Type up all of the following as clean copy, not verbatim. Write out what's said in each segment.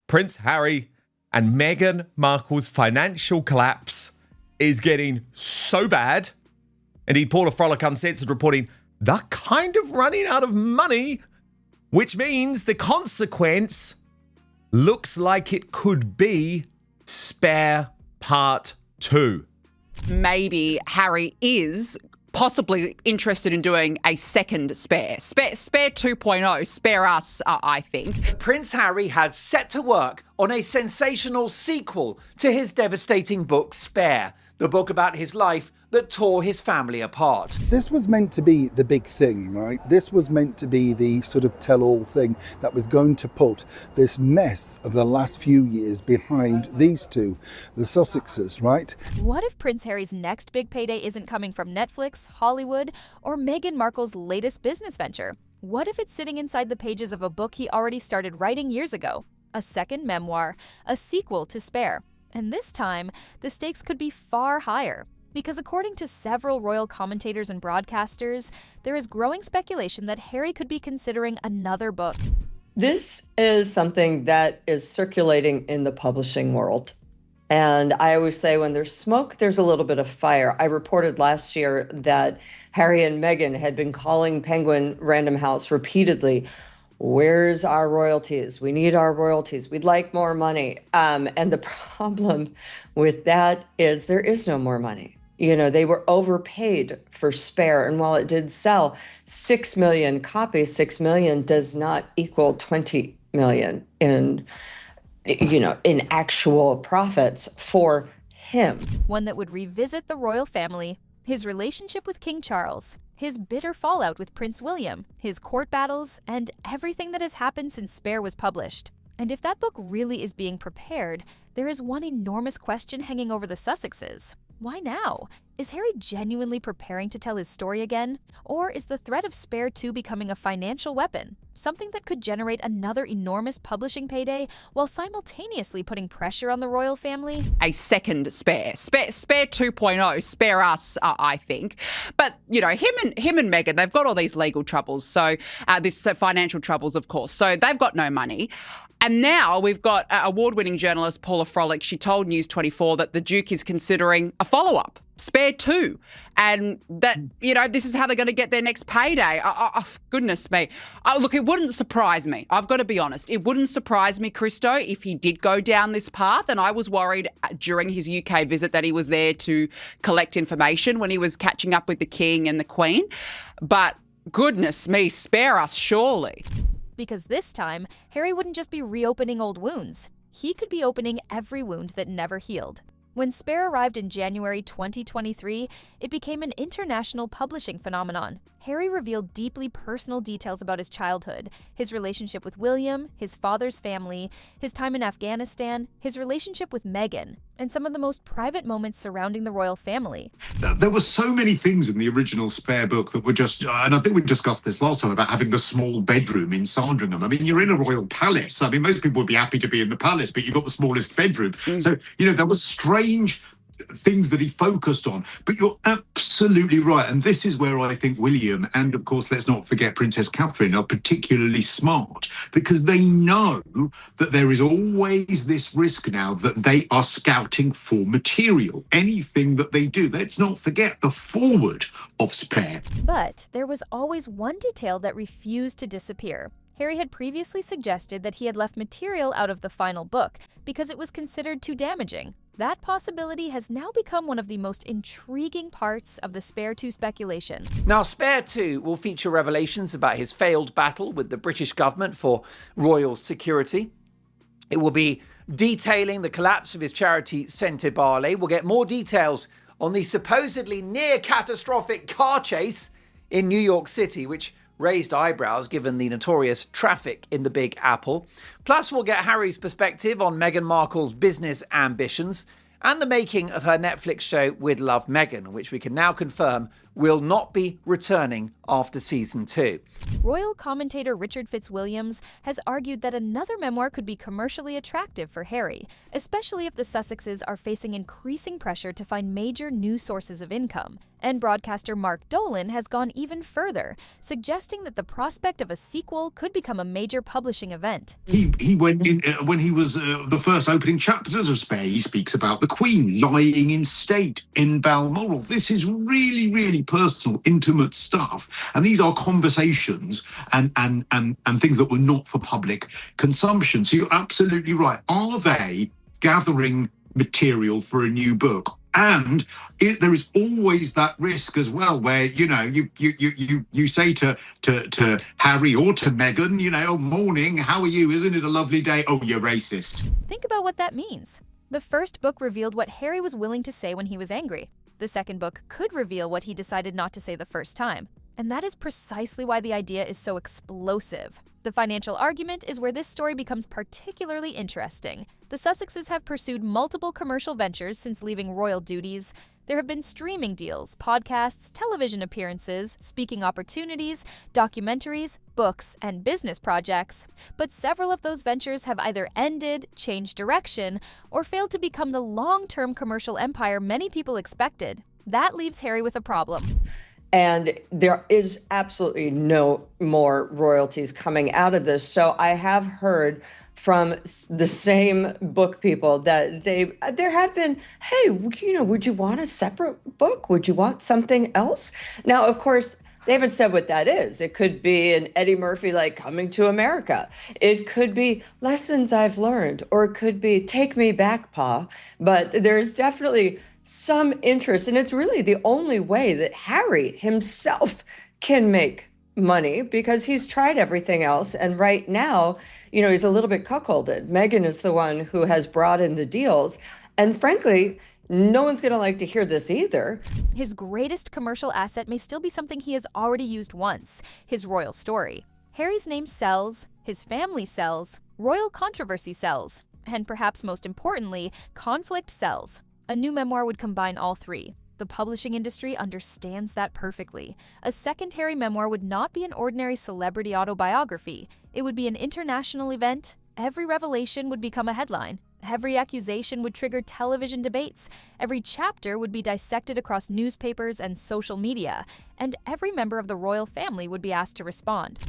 Prince Harry and Meghan Markle's financial collapse is getting so bad. Indeed, Paula Frolic Uncensored reporting they're kind of running out of money, which means the consequence looks like it could be Spare Part 2. Maybe Harry is possibly interested in doing a second Spare 2.0, Spare Us, I think. Prince Harry has set to work on a sensational sequel to his devastating book Spare, the book about his life that tore his family apart. This was meant to be the big thing, right? This was meant to be the sort of tell-all thing that was going to put this mess of the last few years behind these two, the Sussexes, right? What if Prince Harry's next big payday isn't coming from Netflix, Hollywood, or Meghan Markle's latest business venture? What if it's sitting inside the pages of a book he already started writing years ago? A second memoir, a sequel to Spare. And this time, the stakes could be far higher. Because according to several royal commentators and broadcasters, there is growing speculation that Harry could be considering another book. This is something that is circulating in the publishing world. And I always say when there's smoke, there's a little bit of fire. I reported last year that Harry and Meghan had been calling Penguin Random House repeatedly, "Where's our royalties? We need our royalties. We'd like more money." And the problem with that is there is no more money. You know, they were overpaid for Spare. And while it did sell 6 million copies, 6 million does not equal 20 million in actual profits for him. One that would revisit the royal family, his relationship with King Charles, his bitter fallout with Prince William, his court battles, and everything that has happened since Spare was published. And if that book really is being prepared, there is one enormous question hanging over the Sussexes. Why now? Is Harry genuinely preparing to tell his story again? Or is the threat of Spare 2 becoming a financial weapon? Something that could generate another enormous publishing payday while simultaneously putting pressure on the royal family? A second Spare 2.0, Spare Us, I think. But, you know, him and Meghan, they've got all these legal troubles. So this financial troubles, of course. So they've got no money. And now we've got award-winning journalist Paula Frolic. She told News 24 that the Duke is considering a follow-up, Spare 2. And that, you know, this is how they're going to get their next payday. Goodness me. Look, it wouldn't surprise me. I've got to be honest. It wouldn't surprise me, Christo, if he did go down this path. And I was worried during his UK visit that he was there to collect information when he was catching up with the King and the Queen. But goodness me, Spare Us, surely. Because this time, Harry wouldn't just be reopening old wounds. He could be opening every wound that never healed. When Spare arrived in January 2023, it became an international publishing phenomenon. Harry revealed deeply personal details about his childhood, his relationship with William, his father's family, his time in Afghanistan, his relationship with Meghan, and some of the most private moments surrounding the royal family. There were so many things in the original Spare book that were just, and I think we discussed this last time about having the small bedroom in Sandringham. I mean, you're in a royal palace. I mean, most people would be happy to be in the palace, but you've got the smallest bedroom. So, you know, there was strange things that he focused on. But you're absolutely right. And this is where I think William and, of course, let's not forget Princess Catherine are particularly smart, because they know that there is always this risk now that they are scouting for material. Anything that they do, let's not forget the forward of Spare. But there was always one detail that refused to disappear. Harry had previously suggested that he had left material out of the final book because it was considered too damaging. That possibility has now become one of the most intriguing parts of the Spare 2 speculation. Now, Spare 2 will feature revelations about his failed battle with the British government for royal security. It will be detailing the collapse of his charity Sente Barley. We'll get more details on the supposedly near-catastrophic car chase in New York City, which raised eyebrows given the notorious traffic in the Big Apple. Plus, we'll get Harry's perspective on Meghan Markle's business ambitions and the making of her Netflix show With Love Meghan, which we can now confirm will not be returning after season 2. Royal commentator Richard Fitzwilliams has argued that another memoir could be commercially attractive for Harry, especially if the Sussexes are facing increasing pressure to find major new sources of income. And broadcaster Mark Dolan has gone even further, suggesting that the prospect of a sequel could become a major publishing event. He went in when he was the first opening chapters of Spare. He speaks about the Queen lying in state in Balmoral. This is really, really personal, intimate stuff, and these are conversations and things that were not for public consumption. So you're absolutely right. Are they gathering material for a new book? And there is always that risk as well, where you say to Harry or to Meghan, oh, morning, how are you? Isn't it a lovely day? Oh, you're racist. Think about what that means. The first book revealed what Harry was willing to say when he was angry. The second book could reveal what he decided not to say the first time. And that is precisely why the idea is so explosive. The financial argument is where this story becomes particularly interesting. The Sussexes have pursued multiple commercial ventures since leaving royal duties. There have been streaming deals, podcasts, television appearances, speaking opportunities, documentaries, books, and business projects. But several of those ventures have either ended, changed direction, or failed to become the long-term commercial empire many people expected. That leaves Harry with a problem. And there is absolutely no more royalties coming out of this. So I have heard from the same book people that there have been, hey, would you want a separate book? Would you want something else? Now, of course, they haven't said what that is. It could be an Eddie Murphy, like Coming to America. It could be Lessons I've Learned, or it could be Take Me Back, Pa. But there's definitely some interest, and it's really the only way that Harry himself can make money, because he's tried everything else, and right now, he's a little bit cuckolded. Meghan is the one who has brought in the deals, and frankly, no one's going to like to hear this either. His greatest commercial asset may still be something he has already used once, his royal story. Harry's name sells, his family sells, royal controversy sells, and perhaps most importantly, conflict sells. A new memoir would combine all three. The publishing industry understands that perfectly. A second Harry memoir would not be an ordinary celebrity autobiography. It would be an international event. Every revelation would become a headline. Every accusation would trigger television debates. Every chapter would be dissected across newspapers and social media. And every member of the royal family would be asked to respond.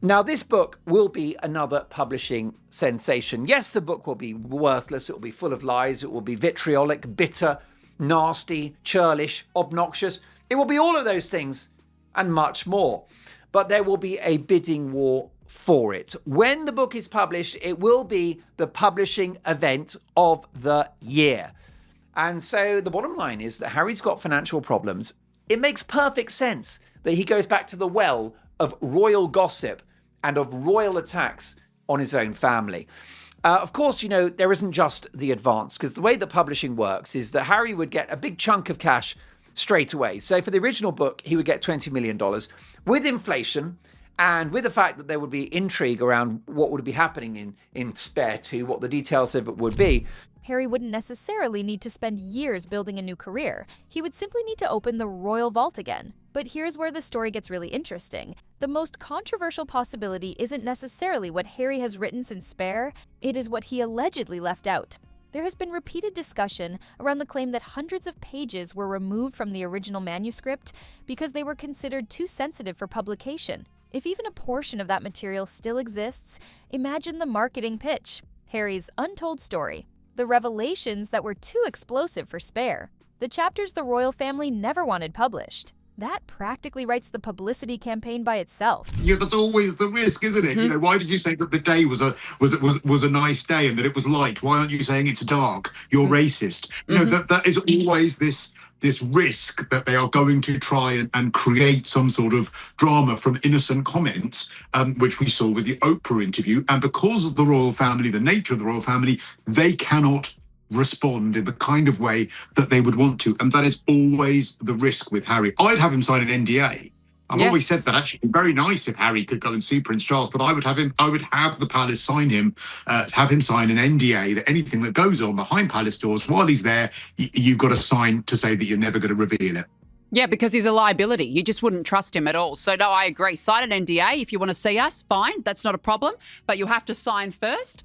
Now, this book will be another publishing sensation. Yes, the book will be worthless. It will be full of lies. It will be vitriolic, bitter, nasty, churlish, obnoxious. It will be all of those things and much more. But there will be a bidding war for it. When the book is published, it will be the publishing event of the year. And so the bottom line is that Harry's got financial problems. It makes perfect sense that he goes back to the well of royal gossip and of royal attacks on his own family. Of course, there isn't just the advance, because the way that publishing works is that Harry would get a big chunk of cash straight away. So for the original book, he would get $20 million. With inflation and with the fact that there would be intrigue around what would be happening in Spare 2, what the details of it would be, Harry wouldn't necessarily need to spend years building a new career. He would simply need to open the royal vault again. But here's where the story gets really interesting. The most controversial possibility isn't necessarily what Harry has written since Spare, it is what he allegedly left out. There has been repeated discussion around the claim that hundreds of pages were removed from the original manuscript because they were considered too sensitive for publication. If even a portion of that material still exists, imagine the marketing pitch. Harry's untold story. The revelations that were too explosive for Spare. The chapters the royal family never wanted published. That practically writes the publicity campaign by itself. Yeah, that's always the risk, isn't it? Mm-hmm. Why did you say that the day was a nice day and that it was light? Why aren't you saying it's dark? You're racist. Mm-hmm. That is always this risk that they are going to try and create some sort of drama from innocent comments, which we saw with the Oprah interview. And because of the royal family, the nature of the royal family, they cannot respond in the kind of way that they would want to. And that is always the risk with Harry. I'd have him sign an NDA. I've always said that actually it'd be very nice if Harry could go and see Prince Charles, but I would have the palace sign him, have him sign an NDA that anything that goes on behind palace doors while he's there, you've got to sign to say that you're never going to reveal it. Yeah, because he's a liability. You just wouldn't trust him at all. So, no, I agree. Sign an NDA if you want to see us. Fine, that's not a problem. But you'll have to sign first,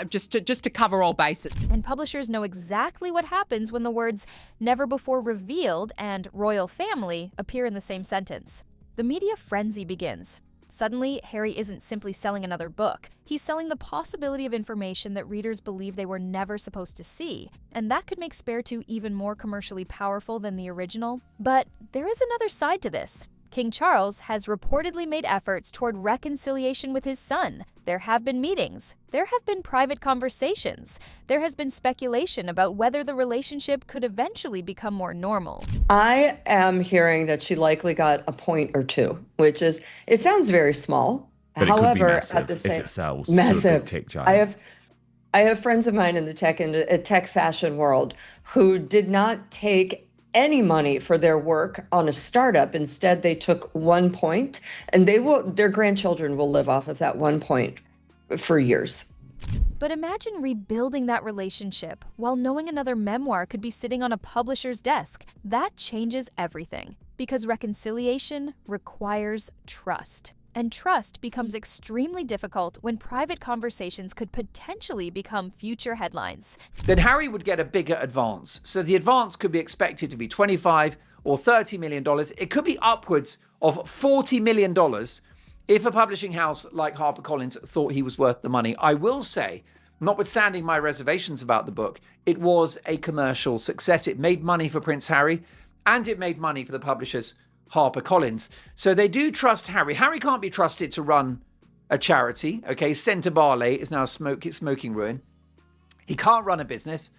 just to cover all bases. And publishers know exactly what happens when the words "never before revealed" and "royal family" appear in the same sentence. The media frenzy begins. Suddenly, Harry isn't simply selling another book. He's selling the possibility of information that readers believe they were never supposed to see, and that could make Spare 2 even more commercially powerful than the original. But there is another side to this. King Charles has reportedly made efforts toward reconciliation with his son. There have been meetings. There have been private conversations. There has been speculation about whether the relationship could eventually become more normal. I am hearing that she likely got a point or two, which is, it sounds very small. But However, it could be massive at the same if it sells to a massive. big tech giant. I have friends of mine in the tech fashion world who did not take any money for their work on a startup. Instead, they took 1 point, and their grandchildren will live off of that 1 point for years. But imagine rebuilding that relationship while knowing another memoir could be sitting on a publisher's desk. That changes everything, because reconciliation requires trust. And trust becomes extremely difficult when private conversations could potentially become future headlines. Then Harry would get a bigger advance. So the advance could be expected to be $25 or $30 million. It could be upwards of $40 million if a publishing house like HarperCollins thought he was worth the money. I will say, notwithstanding my reservations about the book, it was a commercial success. It made money for Prince Harry, and it made money for the publishers HarperCollins. So they do trust Harry. Harry can't be trusted to run a charity. Okay, Centre Barley is now a smoking ruin. He can't run a business.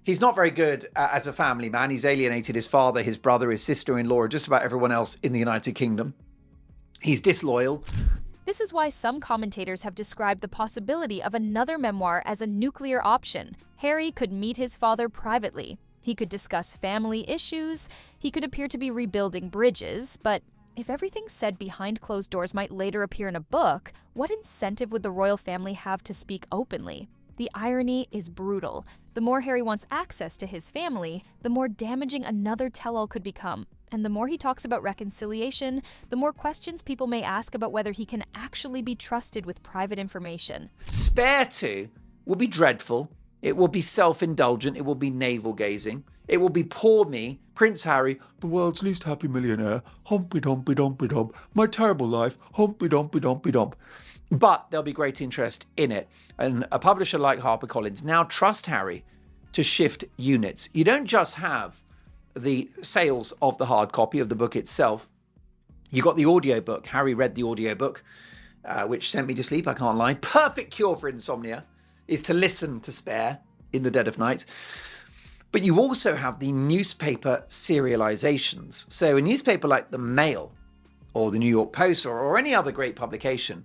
He's not very good as a family man. He's alienated his father, his brother, his sister-in-law, and just about everyone else in the United Kingdom. He's disloyal. This is why some commentators have described the possibility of another memoir as a nuclear option. Harry could meet his father privately. He could discuss family issues, he could appear to be rebuilding bridges, but if everything said behind closed doors might later appear in a book, what incentive would the royal family have to speak openly? The irony is brutal. The more Harry wants access to his family, the more damaging another tell-all could become. And the more he talks about reconciliation, the more questions people may ask about whether he can actually be trusted with private information. Spare 2 will be dreadful. It will be self-indulgent. It will be navel-gazing. It will be poor me, Prince Harry, the world's least happy millionaire, humpy-dumpy-dumpy-dump, my terrible life, humpy-dumpy-dumpy-dump. But there'll be great interest in it. And a publisher like HarperCollins now trust Harry to shift units. You don't just have the sales of the hard copy of the book itself. You got the audiobook. Harry read the audiobook, which sent me to sleep, I can't lie. Perfect cure for insomnia is to listen to Spare in the dead of night. But you also have the newspaper serializations. So a newspaper like the Mail or the New York Post or any other great publication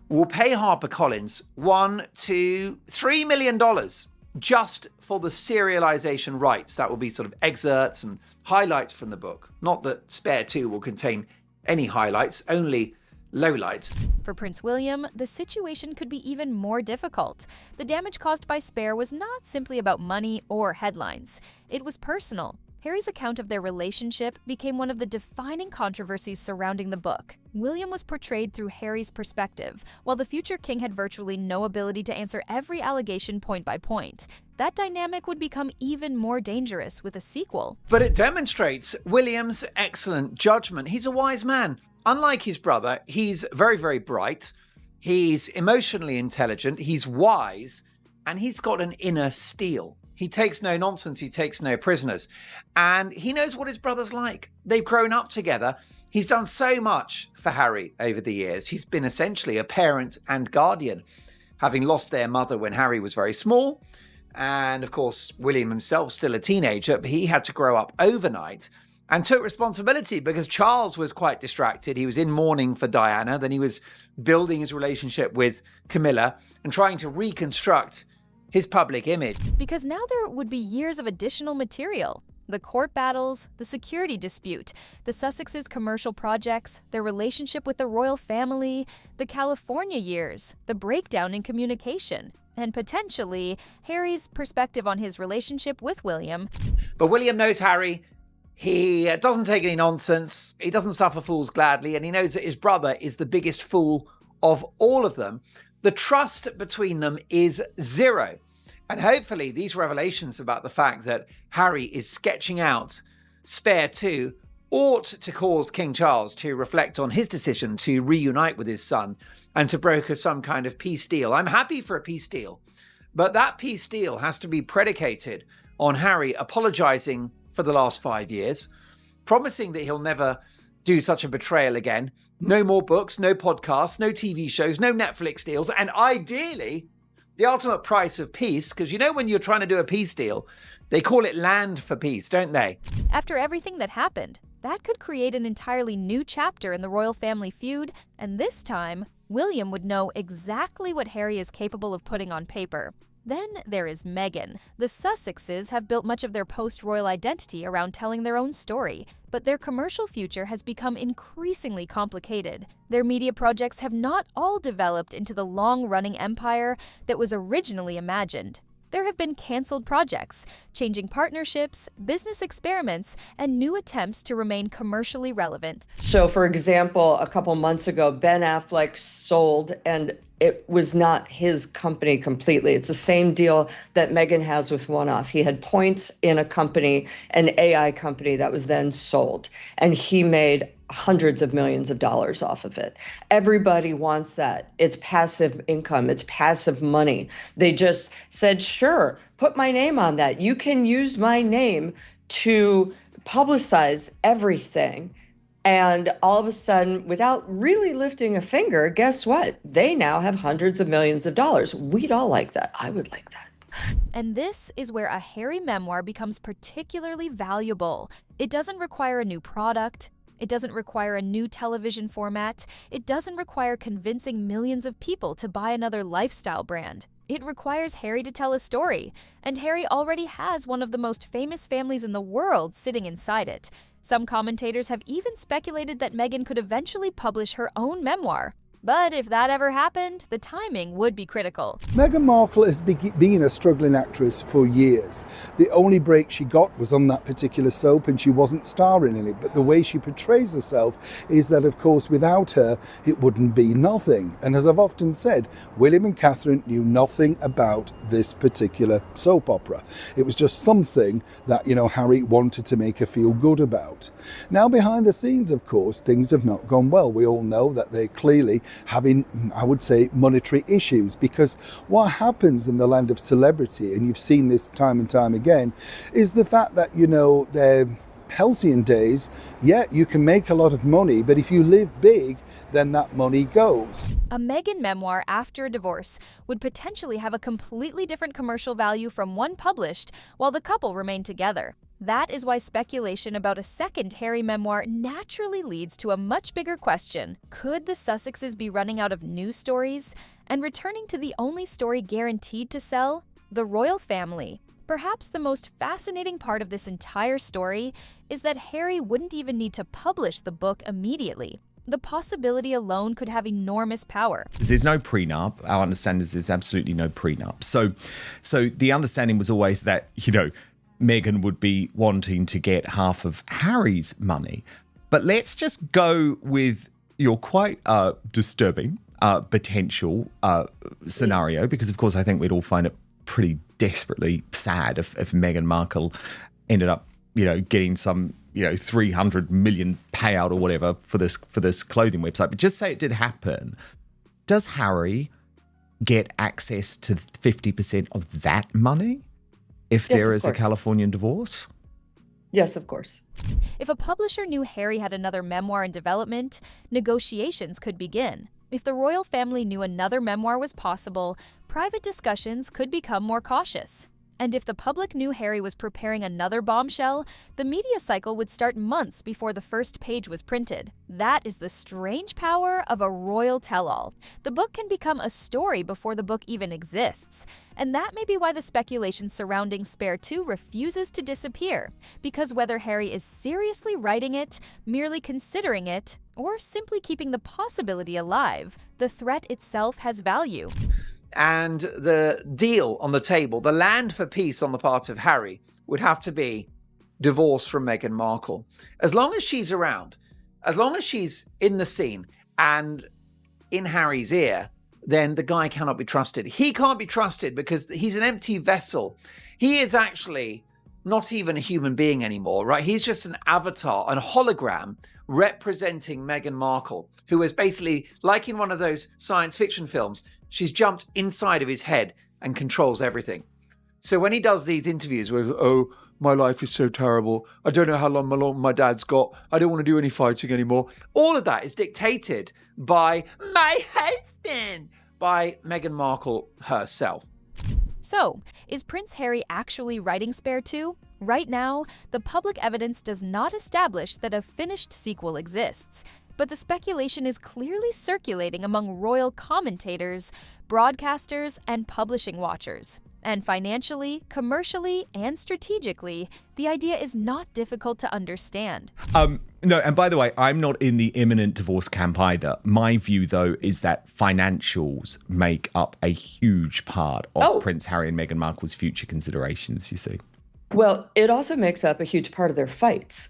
will pay HarperCollins $1 to $3 million just for the serialization rights. That will be sort of excerpts and highlights from the book. Not that Spare 2 will contain any highlights, only lowlights. For Prince William, the situation could be even more difficult. The damage caused by Spare was not simply about money or headlines. It was personal. Harry's account of their relationship became one of the defining controversies surrounding the book. William was portrayed through Harry's perspective, while the future king had virtually no ability to answer every allegation point by point. That dynamic would become even more dangerous with a sequel. But it demonstrates William's excellent judgment. He's a wise man. Unlike his brother, he's very, very bright. He's emotionally intelligent. He's wise. And he's got an inner steel. He takes no nonsense. He takes no prisoners. And he knows what his brother's like. They've grown up together. He's done so much for Harry over the years. He's been essentially a parent and guardian, having lost their mother when Harry was very small. And of course, William himself, still a teenager, but he had to grow up overnight and took responsibility because Charles was quite distracted. He was in mourning for Diana. Then he was building his relationship with Camilla and trying to reconstruct his public image. Because now there would be years of additional material. The court battles, the security dispute, the Sussexes' commercial projects, their relationship with the royal family, the California years, the breakdown in communication, and potentially Harry's perspective on his relationship with William. But William knows Harry He doesn't take any nonsense. He doesn't suffer fools gladly. And he knows that his brother is the biggest fool of all of them. The trust between them is zero. And hopefully these revelations about the fact that Harry is sketching out Spare 2 ought to cause King Charles to reflect on his decision to reunite with his son and to broker some kind of peace deal. I'm happy for a peace deal, but that peace deal has to be predicated on Harry apologising for the last 5 years, promising that he'll never do such a betrayal again. No more books, no podcasts, no TV shows, no Netflix deals, and ideally, the ultimate price of peace, because you know when you're trying to do a peace deal, they call it land for peace, don't they? After everything that happened, that could create an entirely new chapter in the royal family feud, and this time, William would know exactly what Harry is capable of putting on paper. Then there is Meghan. The Sussexes have built much of their post-royal identity around telling their own story, but their commercial future has become increasingly complicated. Their media projects have not all developed into the long-running empire that was originally imagined. There have been canceled projects, changing partnerships, business experiments, and new attempts to remain commercially relevant. So, for example, a couple months ago, Ben Affleck sold, and it was not his company completely. It's the same deal that Meghan has with One-Off. He had points in a company, an AI company that was then sold, and he made hundreds of millions of dollars off of it. Everybody wants that. It's passive income. It's passive money. They just said, sure, put my name on that. You can use my name to publicize everything. And all of a sudden, without really lifting a finger, guess what? They now have hundreds of millions of dollars. We'd all like that. I would like that. And this is where a Harry memoir becomes particularly valuable. It doesn't require a new product. It doesn't require a new television format. It doesn't require convincing millions of people to buy another lifestyle brand. It requires Harry to tell a story, and Harry already has one of the most famous families in the world sitting inside it. Some commentators have even speculated that Meghan could eventually publish her own memoir. But if that ever happened, the timing would be critical. Meghan Markle has been a struggling actress for years. The only break she got was on that particular soap, and she wasn't starring in it. But the way she portrays herself is that, of course, without her, it wouldn't be nothing. And as I've often said, William and Catherine knew nothing about this particular soap opera. It was just something that, Harry wanted to make her feel good about. Now, behind the scenes, of course, things have not gone well. We all know that they're clearly having, I would say, monetary issues, because what happens in the land of celebrity, and you've seen this time and time again, is the fact that, their halcyon days, you can make a lot of money, but if you live big, then that money goes. A Meghan memoir after a divorce would potentially have a completely different commercial value from one published while the couple remained together. That is why speculation about a second Harry memoir naturally leads to a much bigger question. Could the Sussexes be running out of news stories and returning to the only story guaranteed to sell? The royal family. Perhaps the most fascinating part of this entire story is that Harry wouldn't even need to publish the book immediately. The possibility alone could have enormous power. There's no prenup. Our understanding is there's absolutely no prenup. So the understanding was always that, Meghan would be wanting to get half of Harry's money. But let's just go with your quite disturbing potential scenario, because, of course, I think we'd all find it pretty desperately sad if Meghan Markle ended up, getting some, 300 million payout or whatever for this clothing website. But just say it did happen. Does Harry get access to 50% of that money if there is a Californian divorce? Yes, of course. If a publisher knew Harry had another memoir in development, negotiations could begin. If the royal family knew another memoir was possible, private discussions could become more cautious. And if the public knew Harry was preparing another bombshell, the media cycle would start months before the first page was printed. That is the strange power of a royal tell-all. The book can become a story before the book even exists. And that may be why the speculation surrounding Spare 2 refuses to disappear. Because whether Harry is seriously writing it, merely considering it, or simply keeping the possibility alive, the threat itself has value. And the deal on the table, the land for peace on the part of Harry, would have to be divorce from Meghan Markle. As long as she's around, as long as she's in the scene and in Harry's ear, then the guy cannot be trusted. He can't be trusted because he's an empty vessel. He is actually not even a human being anymore, right? He's just an avatar, an hologram representing Meghan Markle, who is basically, like in one of those science fiction films, she's jumped inside of his head and controls everything. So when he does these interviews with, oh, my life is so terrible, I don't know how long my dad's got, I don't want to do any fighting anymore, all of that is dictated by my husband, by Meghan Markle herself. So, is Prince Harry actually writing Spare 2? Right now, the public evidence does not establish that a finished sequel exists, but the speculation is clearly circulating among royal commentators, broadcasters, and publishing watchers. And financially, commercially, and strategically, the idea is not difficult to understand. No, and by the way, I'm not in the imminent divorce camp either. My view, though, is that financials make up a huge part of Prince Harry and Meghan Markle's future considerations, you see. Well, it also makes up a huge part of their fights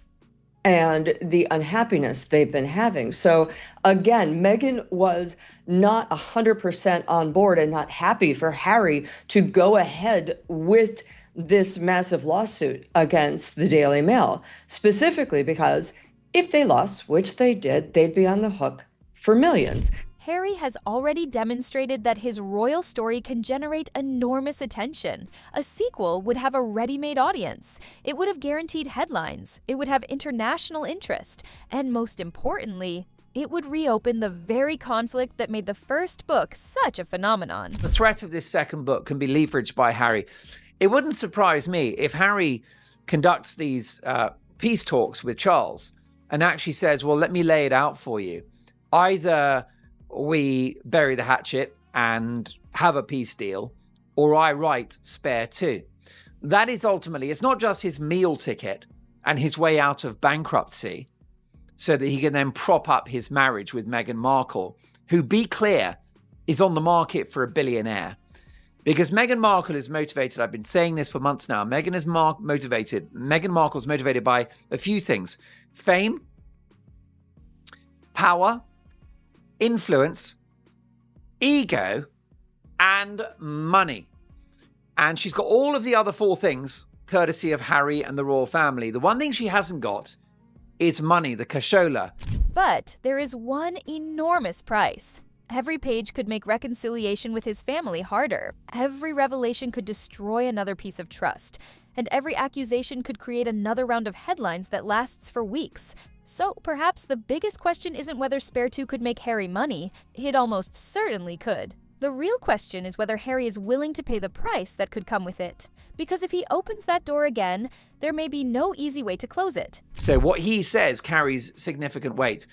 and the unhappiness they've been having. So again, Meghan was not 100% on board and not happy for Harry to go ahead with this massive lawsuit against the Daily Mail, specifically because if they lost, which they did, they'd be on the hook for millions. Harry has already demonstrated that his royal story can generate enormous attention. A sequel would have a ready-made audience. It would have guaranteed headlines. It would have international interest. And most importantly, it would reopen the very conflict that made the first book such a phenomenon. The threat of this second book can be leveraged by Harry. It wouldn't surprise me if Harry conducts these peace talks with Charles and actually says, well, let me lay it out for you. Either we bury the hatchet and have a peace deal, or I write Spare 2. That is ultimately, it's not just his meal ticket and his way out of bankruptcy so that he can then prop up his marriage with Meghan Markle, who, be clear, is on the market for a billionaire. Because Meghan Markle is motivated, I've been saying this for months now, Meghan Markle's motivated by a few things: fame, power, influence, ego, and money. And she's got all of the other four things courtesy of Harry and the royal family. The one thing she hasn't got is money, the cashola. But there is one enormous price. Every page could make reconciliation with his family harder. Every revelation could destroy another piece of trust. And every accusation could create another round of headlines that lasts for weeks. So perhaps the biggest question isn't whether Spare 2 could make Harry money. It almost certainly could. The real question is whether Harry is willing to pay the price that could come with it. Because if he opens that door again, there may be no easy way to close it. So what he says carries significant weight.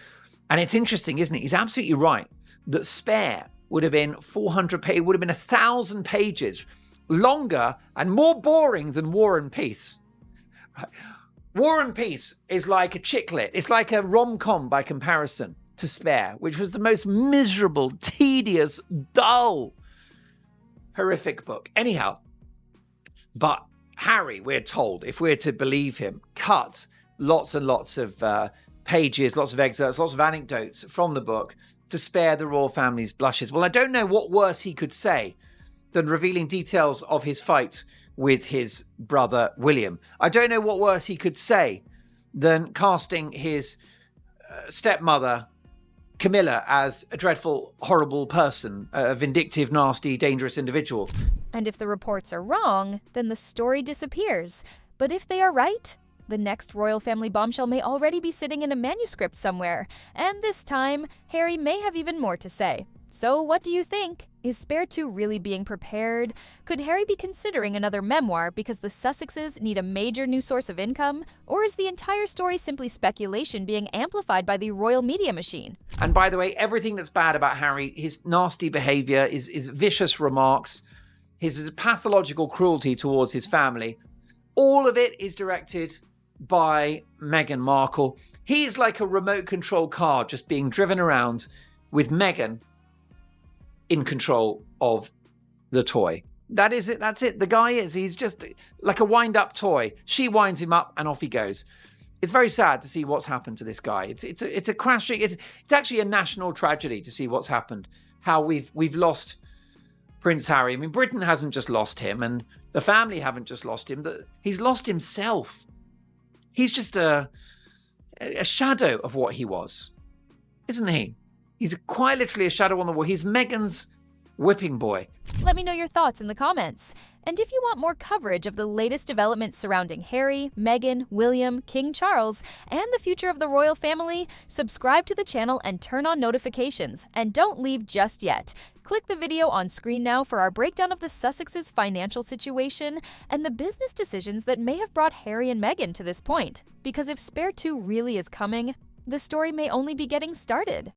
And it's interesting, isn't it? He's absolutely right that Spare would have been 400 pages, would have been 1,000 pages longer and more boring than War and Peace. Right? War and Peace is like a chick lit. It's like a rom-com by comparison to Spare, which was the most miserable, tedious, dull, horrific book. Anyhow, but Harry, we're told, if we're to believe him, cut lots and lots of pages, lots of excerpts, lots of anecdotes from the book to spare the royal family's blushes. Well, I don't know what worse he could say than revealing details of his fight with his brother William. I don't know what worse he could say than casting his stepmother Camilla as a dreadful, horrible person, a vindictive, nasty, dangerous individual. And if the reports are wrong, then the story disappears. But if they are right, the next royal family bombshell may already be sitting in a manuscript somewhere, and this time, Harry may have even more to say. So what do you think? Is Spare 2 really being prepared? Could Harry be considering another memoir because the Sussexes need a major new source of income? Or is the entire story simply speculation being amplified by the royal media machine? And by the way, everything that's bad about Harry, his nasty behavior, his vicious remarks, his pathological cruelty towards his family, all of it is directed by Meghan Markle. He's like a remote control car just being driven around with Meghan in control of the toy. That is it. That's it. The guy he's just like a wind-up toy. She winds him up and off he goes. It's very sad to see what's happened to this guy. It's a crashing. It's actually a national tragedy to see what's happened. How we've lost Prince Harry. I mean, Britain hasn't just lost him, and the family haven't just lost him. He's lost himself. He's just a shadow of what he was, isn't he? He's quite literally a shadow on the wall. He's Meghan's whipping boy. Let me know your thoughts in the comments. And if you want more coverage of the latest developments surrounding Harry, Meghan, William, King Charles, and the future of the royal family, subscribe to the channel and turn on notifications. And don't leave just yet. Click the video on screen now for our breakdown of the Sussexes' financial situation and the business decisions that may have brought Harry and Meghan to this point. Because if Spare 2 really is coming, the story may only be getting started.